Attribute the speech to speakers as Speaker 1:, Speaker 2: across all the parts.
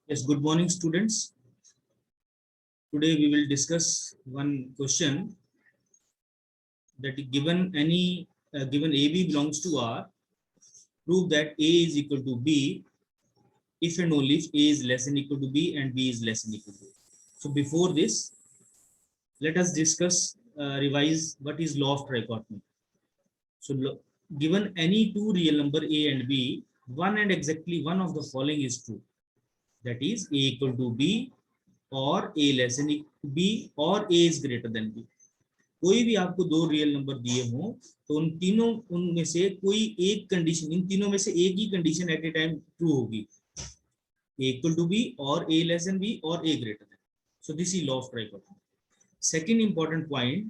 Speaker 1: Yes, good morning, students. Today we will discuss one question that given any given AB belongs to R, prove that A is equal to B if and only if A is less than equal to B and B is less than equal to A. So before this, let us discuss revise what is law of trichotomy. So given any two real number A and B, one and exactly one of the following is true. That is A equal to B or A less than B or A is greater than B. कोई भी आपको दो real number दिए हों तो उन तीनों उनमें से कोई एक कंडीशन, इन तीनों में से एक ही condition at a time true होगी, A equal to B or A less than B or A greater than. So this is law of trichotomy. Second important point,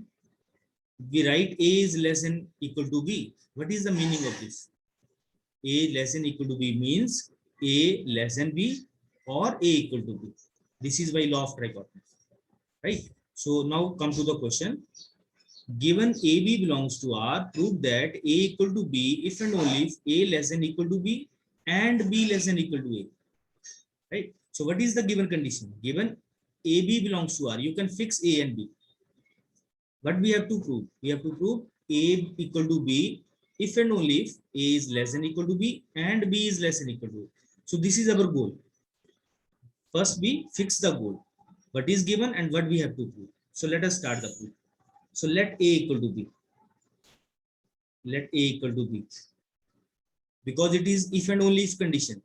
Speaker 1: we write A is less than equal to B. What is the meaning of this? A less than equal to B means A less than B or A equal to B. This is by law of trichotomy, right? So now come to the question. Given AB belongs to R, prove that A equal to B if and only if A less than equal to B and B less than equal to A. Right? So what is the given condition? Given AB belongs to R, you can fix A and B. What we have to prove? We have to prove A equal to B if and only if A is less than equal to B and B is less than equal to A. So this is our goal. First we fix the goal. What is given and what we have to prove. So let us start the proof. So let A equal to B. Let A equal to B. Because it is if and only if condition.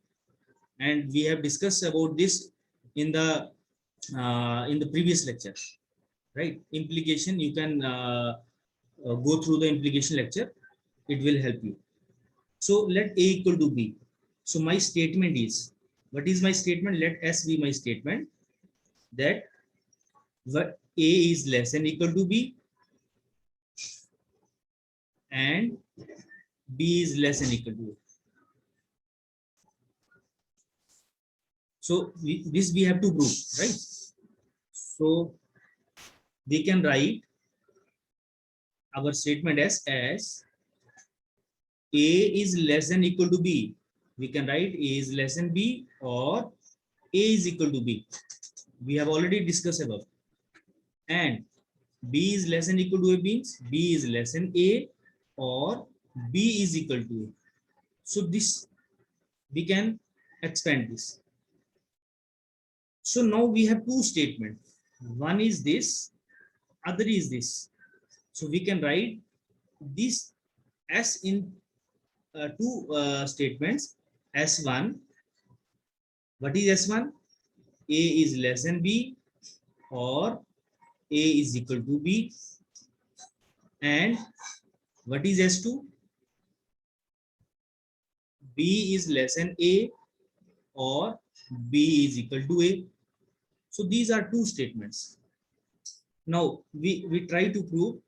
Speaker 1: And we have discussed about this in the previous lecture. Right? Implication, you can go through the implication lecture. It will help you. So let A equal to B. So my statement is, what is my statement? Let S be my statement that what A is less than equal to B and B is less than equal to A. So this we have to prove, right? So we can write our statement as A is less than equal to B. We can write A is less than B or A is equal to B. We have already discussed above. And B is less than equal to A means B is less than A or B is equal to A. So this we can expand this. So now we have two statements. One is this, other is this. So we can write this S in two statements. S1. What is S1? A is less than B or A is equal to B. And what is S2? B is less than A or B is equal to A. So these are two statements. Now we try to prove,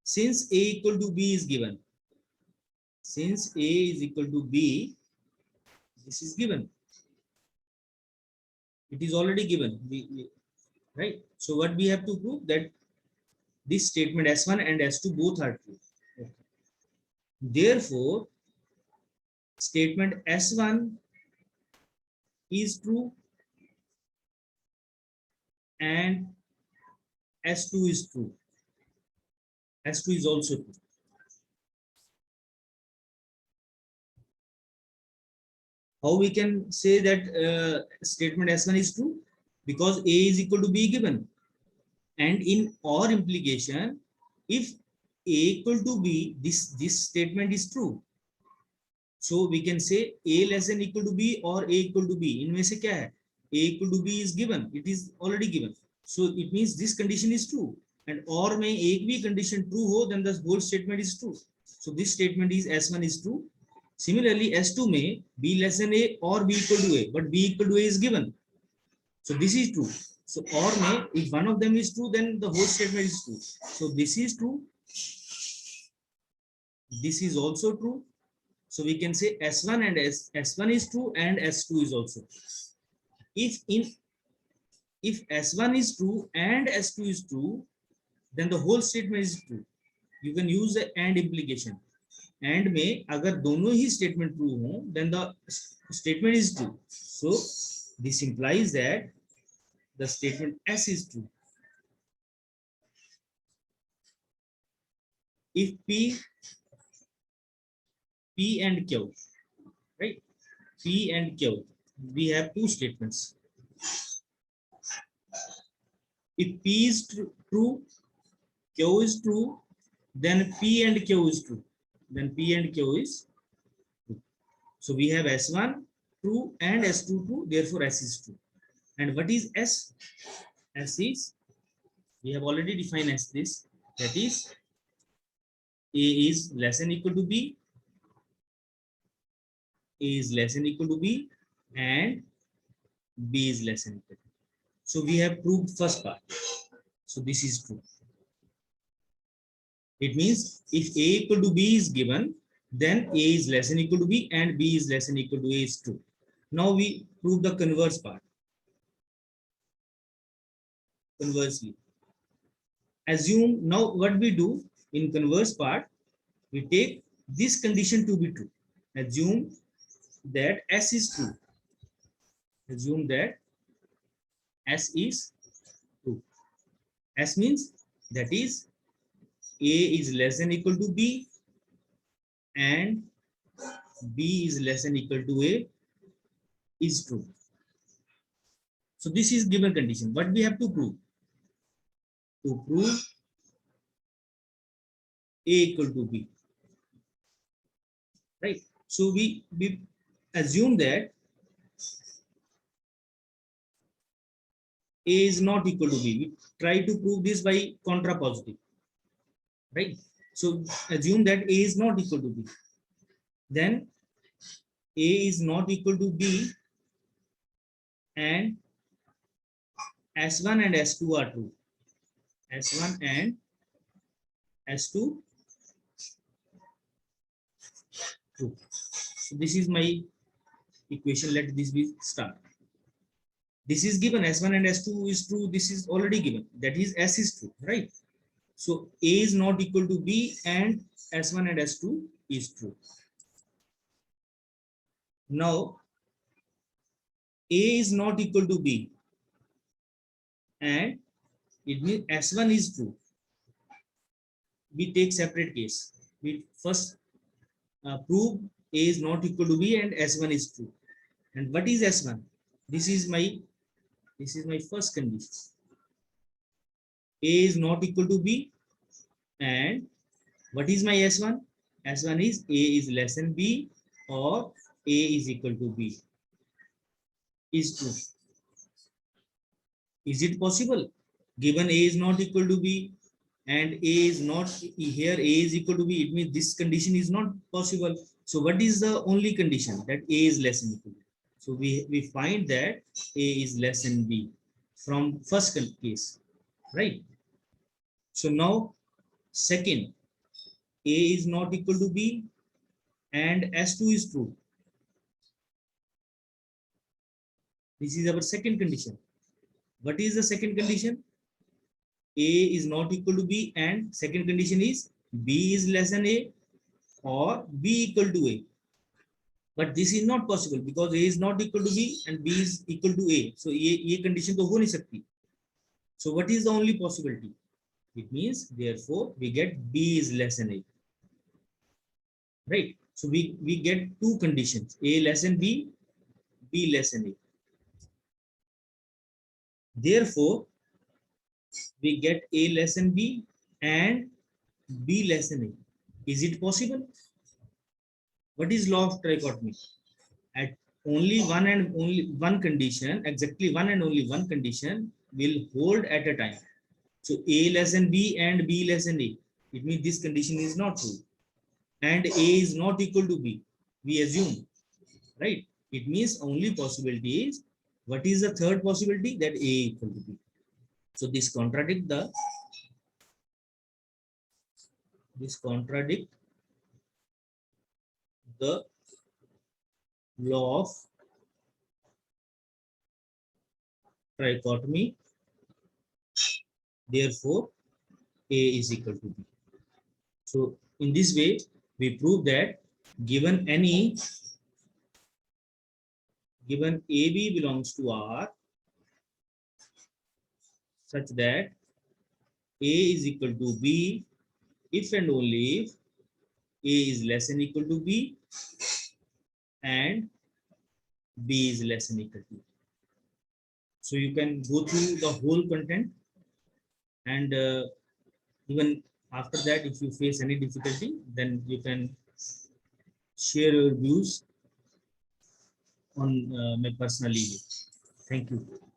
Speaker 1: since A equal to B is given, since A is equal to B, this is given. It is already given, right? So what we have to prove, that this statement S1 and S2 both are true. Okay. Therefore, statement S1 is true and S2 is true. S2 is also true. How we can say that statement S1 is true? Because A is equal to B given. And in OR implication, if A equal to B, this statement is true. So we can say A less than equal to B or A equal to B. इनमें से क्या है? A equal to B is given. It is already given. So it means this condition is true. And OR में एक भी condition true हो, then the whole statement is true. So this statement is S1 is true. Similarly, S2 में B less than A or B equal to A, but B equal to A is given. So this is true. So OR में if one of them is true, then the whole statement is true. So this is true. This is also true. So we can say S1 and S1 is true and S2 is also true. If S1 is true and S2 is true, then the whole statement is true. You can use the AND implication. AND में अगर दोनों ही statement true हो, then the statement is true. So This implies that the statement S is true. If P and Q, right? P and Q, we have two statements. If P is true, Q is true, then P and Q is true. Then P and Q is true. So we have S1 true and S2 true, therefore S is true. And what is S? S is, we have already defined as this, that is A is less than equal to B, A is less than equal to B, and B is less than equal to B. So we have proved first part. So this is true. It means if A equal to B is given, then A is less than equal to B and B is less than equal to A is true. Now we prove the converse part. Conversely, assume, now what we do in converse part, we take this condition to be true. Assume that S is true. Assume that S is true. S means that is A is less than equal to B and B is less than equal to A is true. So this is given condition. What we have to prove? To prove A equal to B. Right? So we assume that A is not equal to B. We try to prove this by contrapositive. Right? So assume that A is not equal to B. Then A is not equal to B and S1 and S2 are true. S1 and S2 true. So this is my equation. Let this be start. This is given, S1 and S2 is true. This is already given. That is S is true, right? So A is not equal to B and S1 and S2 is true. Now A is not equal to B and it means S1 is true. We take separate case. We first prove A is not equal to B and S1 is true. And what is S1? This is my first condition. A is not equal to B and what is my S1? S1 is A is less than B or A is equal to B is true. Is it possible? Given A is not equal to B and A is not here, A is equal to B, it means this condition is not possible. So what is the only condition? That A is less than equal to B. So we find that A is less than B from first case, right? So now second, A is not equal to B and S2 is true. This is our second condition. What is the second condition? A is not equal to B and second condition is B is less than A or B equal to A. But this is not possible because A is not equal to B and B is equal to A. So ये condition तो हो नहीं सकती. So what is the only possibility? It means therefore we get B is less than A. Right? So we get two conditions, A less than B, B less than A. Therefore, we get A less than B and B less than A. Is it possible? What is law of trichotomy? At only one and only one condition, exactly one and only one condition will hold at a time. So A less than B and B less than A. It means this condition is not true. And A is not equal to B. We assume, right? It means only possibility is, what is the third possibility? That A equal to B. So this contradict the law of trichotomy. Therefore, A is equal to B. So in this way, we prove that given any given AB belongs to R such that A is equal to B if and only if A is less than equal to B and B is less than equal to A. So you can go through the whole content, and even after that, if you face any difficulty, then you can share your views on my personal email. Thank you.